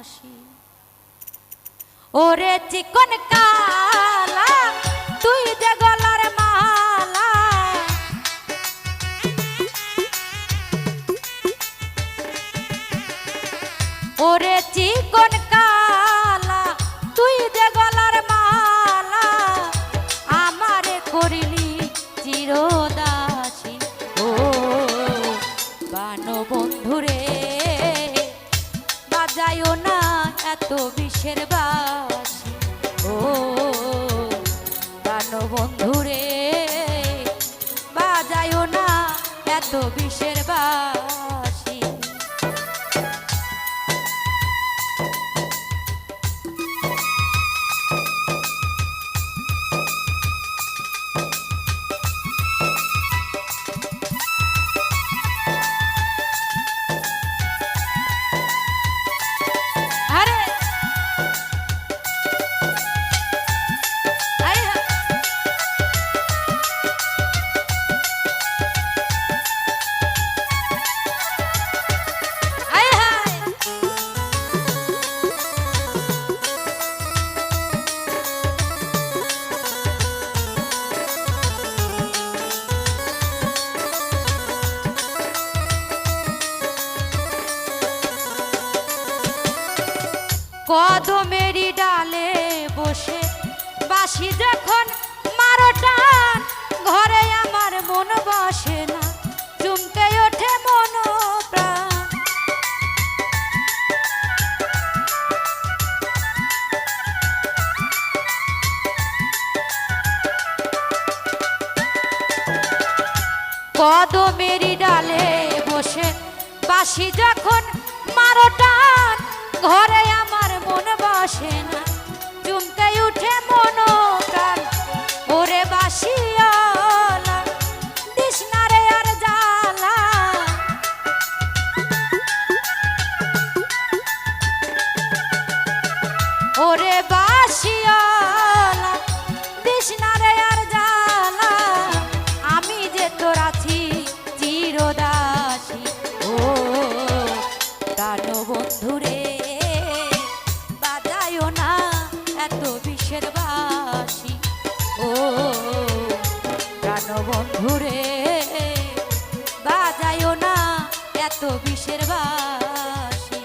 বাসি। ওরে চিকন কালা তুই যে গলার মালা, ওরে চিকন কালা তুই যে গলার মালা, আমারে করিলি চিরদাসী। ও বানো বন্ধুরে বাজায়ও না এত বিষের বাঁশি। ও বানো বন্ধুরে বাজায়ও না এত বিষের বাঁশি। কদমেরই ডালে বসে বাঁশি যখন মারো টান, ঘরে আমার মন বসে না, চমকে ওঠে মন প্রাণ। কদমেরই ডালে বসে বাঁশি যখন মারো টান, ঘরে আমার মন বসে না, চমকে উঠে মন প্রাণ। ওরে বাঁশিওয়ালা দিস না রে আর জ্বালা, ওরে বাঁশিওয়ালা দিস না রে আর জ্বালা, আমি যে তোর আছি চিরদাসী। ও প্রাণ বন্ধুরে বাজায়ও না এত বিষের বাঁশি। ও প্রাণ বন্ধুরে বাজায়ও না এত বিষের বাঁশি।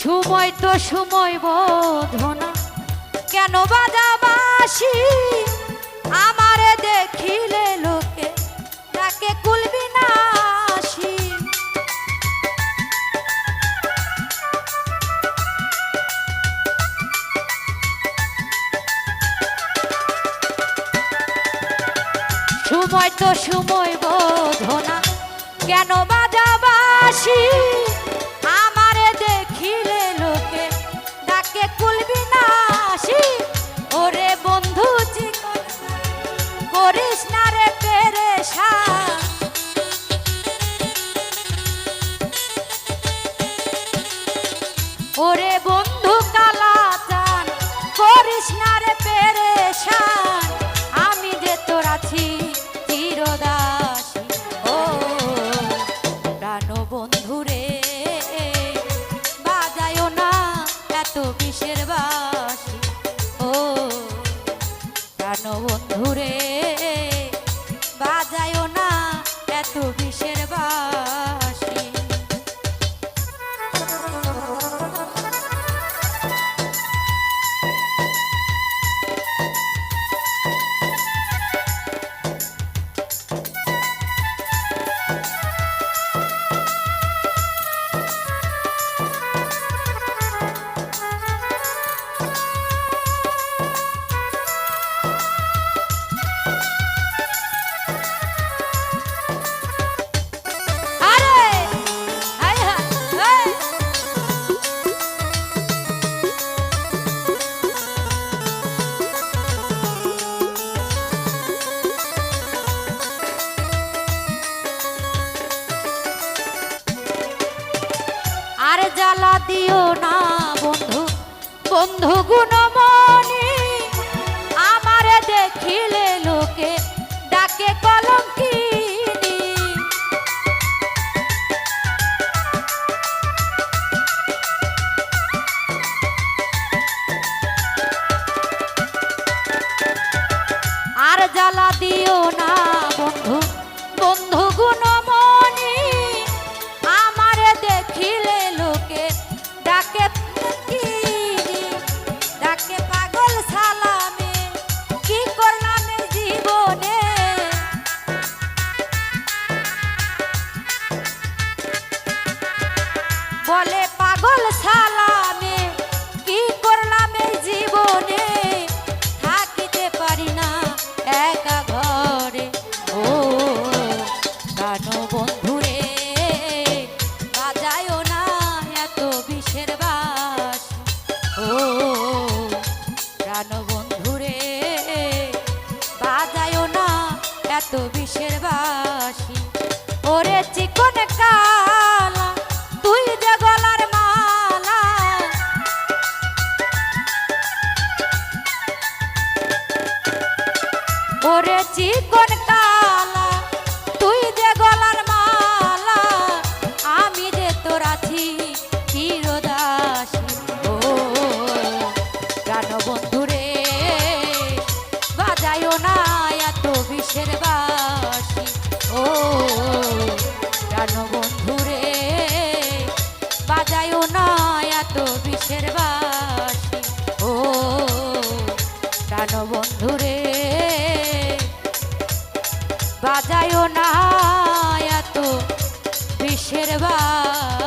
সময় তো সময় বোধনা কেন বাজা বাঁশি, আমারে দেখিলে লোকে তাকে কুলবি নাশি। সময় তো সময় বোধনা কেন বাজা বাঁশি, আমারে দেখিলে লোকে ডাকে কুলবি নাশি। ওরে বন্ধু চিকন করিস না রে পেরেশান, ওরে বন্ধু কালা চান করিস না রে পেরেশান, আমি যে তোর আছি চিরদাসী। ও প্রাণ বন্ধুরে বাজায়ও না এত বিষের বাঁশি। ও প্রাণ বন্ধুরে বাজায়ও না এত বিষের বাঁশি। দিও না বন্ধু বন্ধু গুণমণি আমারে দেখিলে লোকে ডাকে ফকিরি, ডাকে পাগল সালামে কি করলাম এই জীবনে বলে পাগল সালামে কি করলাম এই জীবনে থাকিতে পারি না একা ঘরে ও প্রাণ বন্ধুরে বাজায়ও না এত বিষের বাঁশি ও প্রাণ বন্ধুরে বাজায়ও না এত বিষের বাঁশি ওরে চিকন কালা তুই যে গলার মালা ওরে চিকন কালা তুই যে গলার মালা আমি যে তোর আছি চিরদাসী ও প্রাণ বন্ধুরে বাজায়ও না এত বিষের বাঁশি ও প্রাণ বন্ধুরে বাজায়ও না এত বিষের বাঁশি ও প্রাণ বন্ধুরে বাজায়ও না এত বিষের বাঁশি।